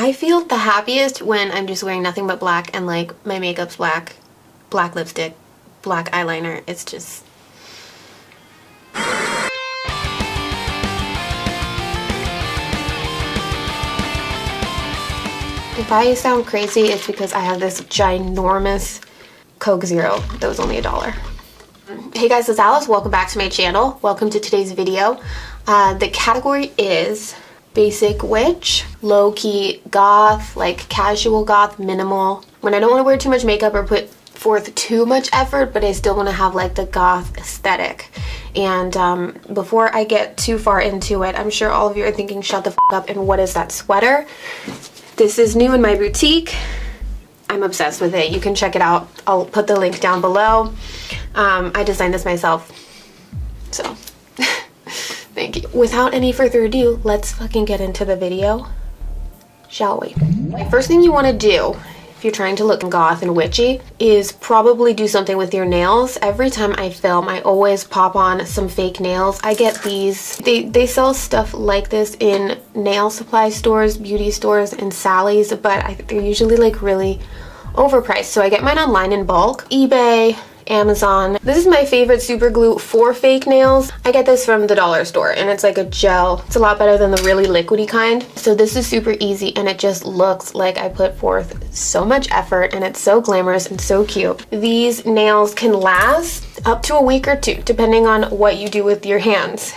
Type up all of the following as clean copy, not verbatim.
I feel the happiest when I'm just wearing nothing but black and like my makeup's black, black lipstick, black eyeliner. It's just... If I sound crazy, it's because I have this ginormous Coke Zero that was only $1. Hey guys, it's Alice. Welcome back to my channel. Welcome to today's video. The category is basic witch, low-key goth, like casual goth, minimal. When I don't want to wear too much makeup or put forth too much effort, but I still want to have like the goth aesthetic. And before I get too far into it, I'm sure all of you are thinking, shut the f up, and what is that sweater? This is new in my boutique. I'm obsessed with it. You can check it out. I'll put the link down below. I designed this myself, so thank you. Without any further ado, let's fucking get into the video, shall we? The first thing you want to do if you're trying to look goth and witchy is probably do something with your nails. Every time I film, I always pop on some fake nails. I get these, they sell stuff like this in nail supply stores, beauty stores, and Sally's, but they're usually like really overpriced. So I get mine online in bulk, eBay, Amazon. This is my favorite super glue for fake nails. I get this from the dollar store and it's like a gel. It's a lot better than the really liquidy kind. So this is super easy and it just looks like I put forth so much effort, and it's so glamorous and so cute. These nails can last up to a week or two depending on what you do with your hands.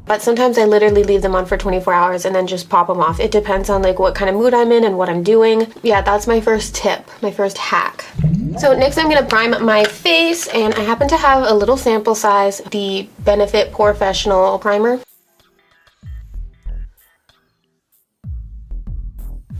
But sometimes I literally leave them on for 24 hours and then just pop them off. It depends on like what kind of mood I'm in and what I'm doing. Yeah, that's my first tip, my first hack. So next I'm gonna prime my face, and I happen to have a little sample size, the Benefit Professional Primer.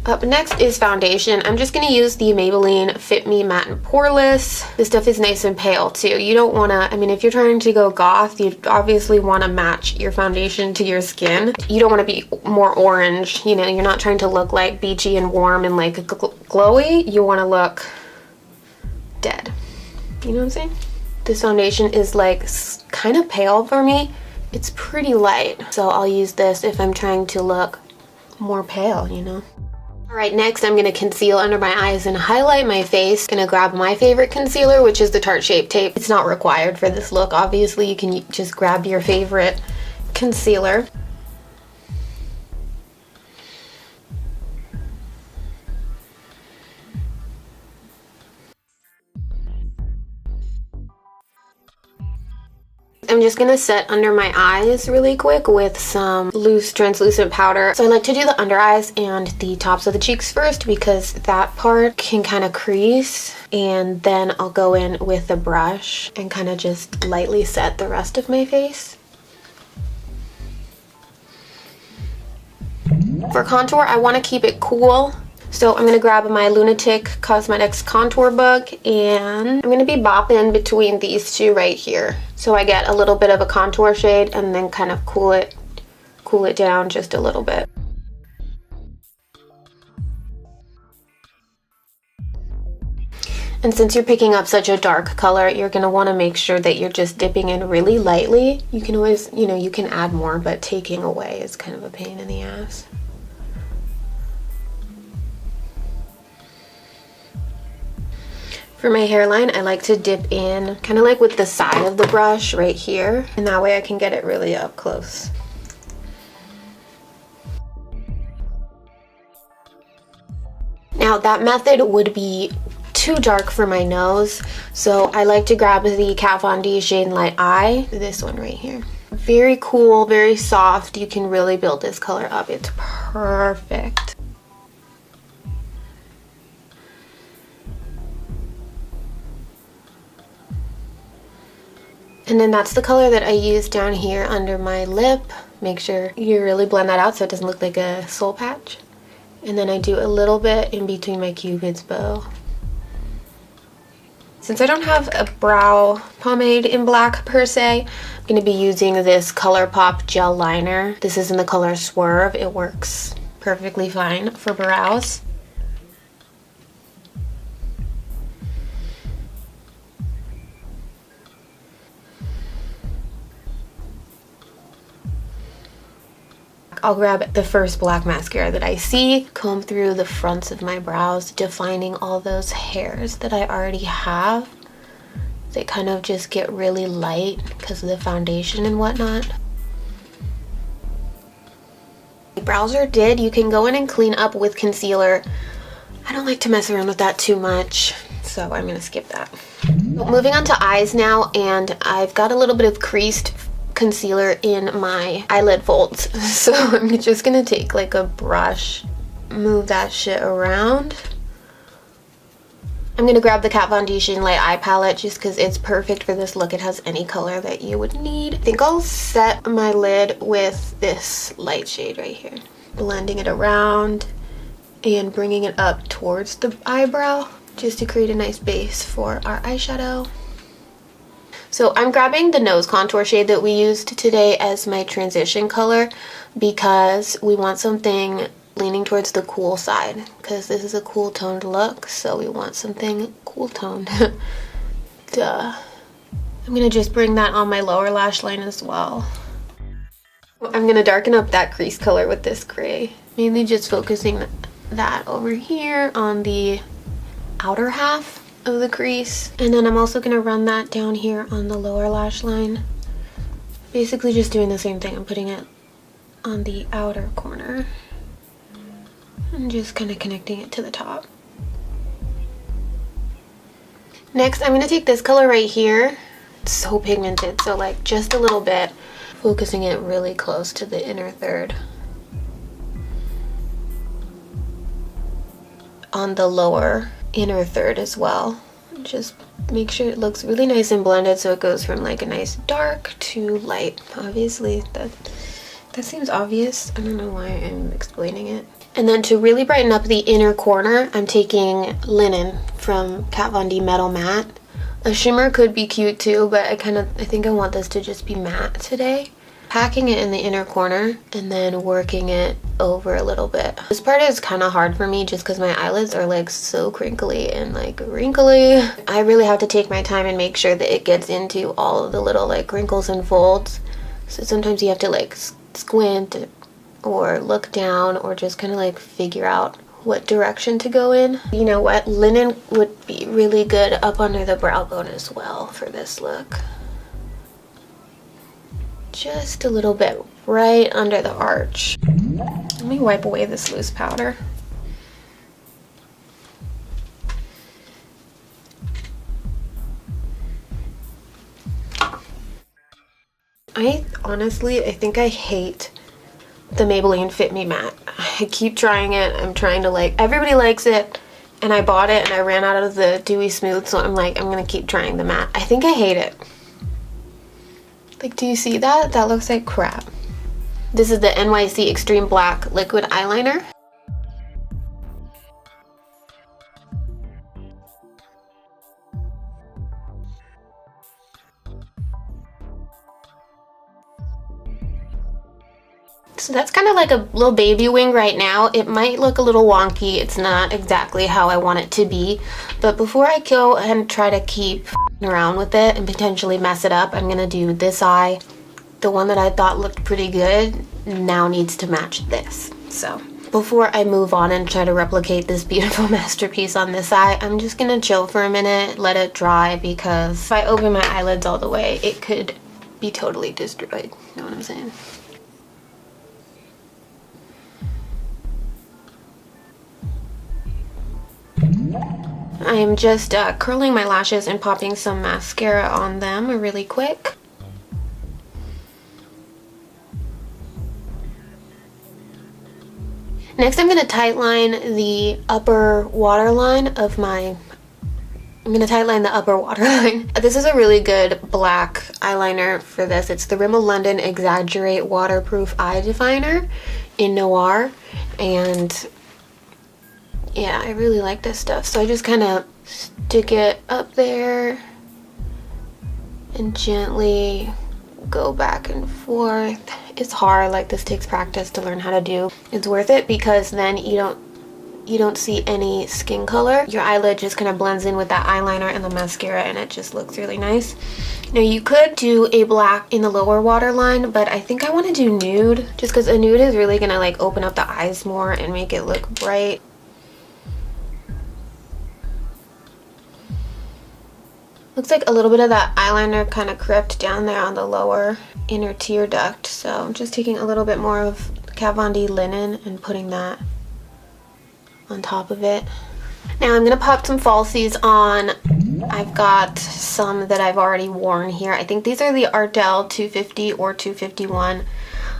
Up next is foundation. I'm just going to use the Maybelline Fit Me Matte and Poreless. This stuff is nice and pale too. You don't want to, I mean, if you're trying to go goth, you obviously want to match your foundation to your skin. You don't want to be more orange, you know, you're not trying to look like beachy and warm and like glowy. You want to look dead. You know what I'm saying? This foundation is like kind of pale for me. It's pretty light. So I'll use this if I'm trying to look more pale, you know? Alright, next I'm going to conceal under my eyes and highlight my face. Going to grab my favorite concealer, which is the Tarte Shape Tape. It's not required for this look, obviously. You can just grab your favorite concealer. I'm just going to set under my eyes really quick with some loose translucent powder. So I like to do the under eyes and the tops of the cheeks first because that part can kind of crease, and then I'll go in with a brush and kind of just lightly set the rest of my face. For contour, I want to keep it cool. So I'm going to grab my Lunatic Cosmetics Contour Book, and I'm going to be bopping between these two right here. So I get a little bit of a contour shade and then kind of cool it down just a little bit. And since you're picking up such a dark color, you're going to want to make sure that you're just dipping in really lightly. You can always, you know, you can add more, but taking away is kind of a pain in the ass. For my hairline, I like to dip in kind of like with the side of the brush right here, and that way I can get it really up close. Now that method would be too dark for my nose, so I like to grab the Kat Von D Shade Light Eye, this one right here. Very cool, very soft. You can really build this color up. It's perfect. And then that's the color that I use down here under my lip. Make sure you really blend that out so it doesn't look like a soul patch. And then I do a little bit in between my Cupid's bow. Since I don't have a brow pomade in black per se, I'm going to be using this ColourPop gel liner. This is in the color Swerve. It works perfectly fine for brows. I'll grab the first black mascara that I see, comb through the fronts of my brows, defining all those hairs that I already have. They kind of just get really light because of the foundation and whatnot. Brows are did. You can go in and clean up with concealer. I don't like to mess around with that too much, so I'm gonna skip that. Moving on to eyes now, and I've got a little bit of creased concealer in my eyelid folds. So I'm just gonna take like a brush, move that shit around. I'm gonna grab the Kat Von D Light Eye Palette just because it's perfect for this look. It has any color that you would need. I think I'll set my lid with this light shade right here. Blending it around and bringing it up towards the eyebrow just to create a nice base for our eyeshadow. So I'm grabbing the nose contour shade that we used today as my transition color because we want something leaning towards the cool side because this is a cool toned look, so we want something cool toned. Duh. I'm gonna just bring that on my lower lash line as well. I'm gonna darken up that crease color with this gray, mainly just focusing that over here on the outer half of the crease, and then I'm also gonna run that down here on the lower lash line. Basically just doing the same thing. I'm putting it on the outer corner and just kind of connecting it to the top. Next, I'm gonna take this color right here. It's so pigmented, so like just a little bit, focusing it really close to the inner third. On the lower inner third as well. Just make sure it looks really nice and blended so it goes from like a nice dark to light. Obviously, that seems obvious. I don't know why I'm explaining it. And then to really brighten up the inner corner, I'm taking Linen from Kat Von D Metal Matte. A shimmer could be cute too, but I think I want this to just be matte today. Packing it in the inner corner and then working it over a little bit. This part is kind of hard for me just because my eyelids are like so crinkly and like wrinkly. I really have to take my time and make sure that it gets into all of the little like wrinkles and folds. So sometimes you have to like squint or look down or just kind of like figure out what direction to go in. You know what? Linen would be really good up under the brow bone as well for this look. Just a little bit right under the arch. Let me wipe away this loose powder. I think I hate the Maybelline Fit Me Matte. I keep trying it. I'm trying to like, everybody likes it, and I bought it and I ran out of the Dewy Smooth, so I'm like, I'm gonna keep trying the matte. I think I hate it. Like, do you see that? That looks like crap. This is the NYC Extreme Black Liquid Eyeliner. So that's kind of like a little baby wing right now. It might look a little wonky. It's not exactly how I want it to be. But before I go and try to keep around with it and potentially mess it up, I'm gonna do this eye. The one that I thought looked pretty good now needs to match this. So before I move on and try to replicate this beautiful masterpiece on this eye, I'm just gonna chill for a minute, let it dry, because if I open my eyelids all the way, it could be totally destroyed. You know what I'm saying? I am just curling my lashes and popping some mascara on them really quick. Next, I'm going to tightline the upper waterline of my... This is a really good black eyeliner for this. It's the Rimmel London Exaggerate Waterproof Eye Definer in Noir. And yeah, I really like this stuff. So I just kind of stick it up there and gently go back and forth. It's hard, like this takes practice to learn how to do. It's worth it because then you don't you don't see any skin color. Your eyelid just kind of blends in with that eyeliner and the mascara, and it just looks really nice. Now you could do a black in the lower waterline, but I think I want to do nude just because a nude is really gonna like open up the eyes more and make it look bright. Looks like a little bit of that eyeliner kind of crept down there on the lower inner tear duct, so I'm just taking a little bit more of Kat Von D linen and putting that on top of it. Now I'm gonna pop some falsies on. I've got some that I've already worn here. I think these are the Ardell 250 or 251,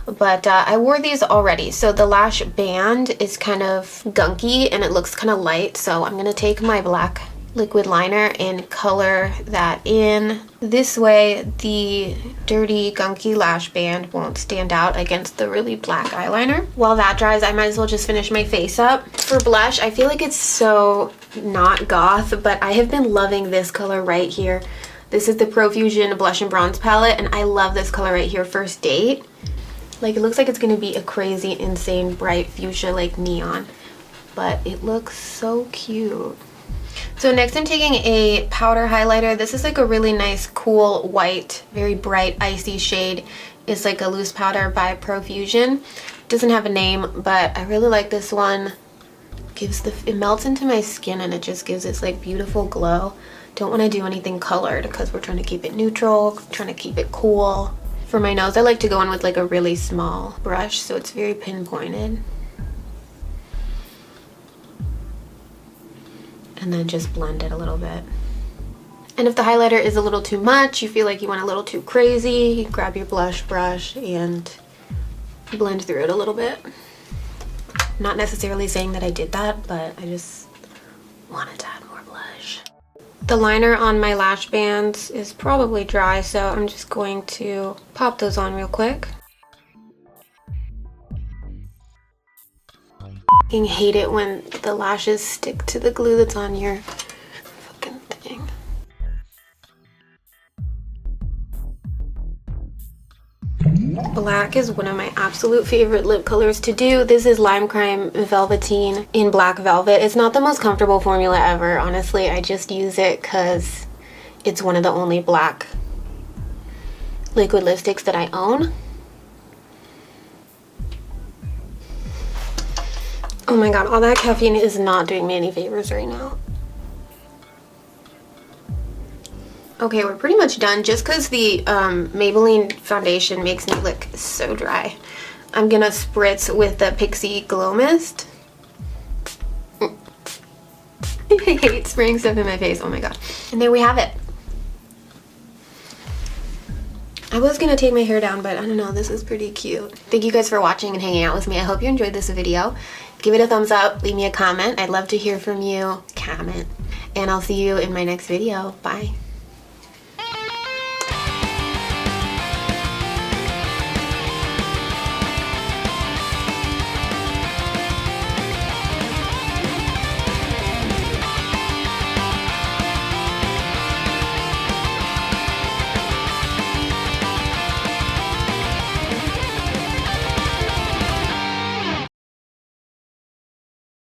but I wore these already. So the lash band is kind of gunky and it looks kind of light, so I'm gonna take my black liquid liner and color that in. This way the dirty gunky lash band won't stand out against the really black eyeliner. While that dries, I might as well just finish my face up. For blush, I feel like it's so not goth, but I have been loving this color right here. This is the Profusion Blush and Bronze palette, and I love this color right here, First Date. Like, it looks like it's gonna be a crazy, insane, bright fuchsia like neon, but it looks so cute. So next I'm taking a powder highlighter. This is like a really nice, cool, white, very bright, icy shade. It's like a loose powder by Profusion. Doesn't have a name, but I really like this one. It melts into my skin and it just gives this like beautiful glow. Don't want to do anything colored because we're trying to keep it neutral, trying to keep it cool. For my nose, I like to go in with like a really small brush, so it's very pinpointed. And then just blend it a little bit. And if the highlighter is a little too much, you feel like you want a little too crazy, you grab your blush brush and blend through it a little bit. Not necessarily saying that I did that, but I just wanted to add more blush. The liner on my lash bands is probably dry, so I'm just going to pop those on real quick. I hate it when the lashes stick to the glue that's on your fucking thing. Black is one of my absolute favorite lip colors to do. This is Lime Crime Velveteen in Black Velvet. It's not the most comfortable formula ever, honestly. I just use it because it's one of the only black liquid lipsticks that I own. Oh my god, all that caffeine is not doing me any favors right now. Okay, we're pretty much done. Just because the Maybelline foundation makes me look so dry, I'm gonna spritz with the Pixie Glow Mist. I hate spraying stuff in my face, oh my god. And there we have it. I was gonna take my hair down, but I don't know, this is pretty cute. Thank you guys for watching and hanging out with me. I hope you enjoyed this video. Give it a thumbs up, leave me a comment. I'd love to hear from you. Comment. And I'll see you in my next video. Bye.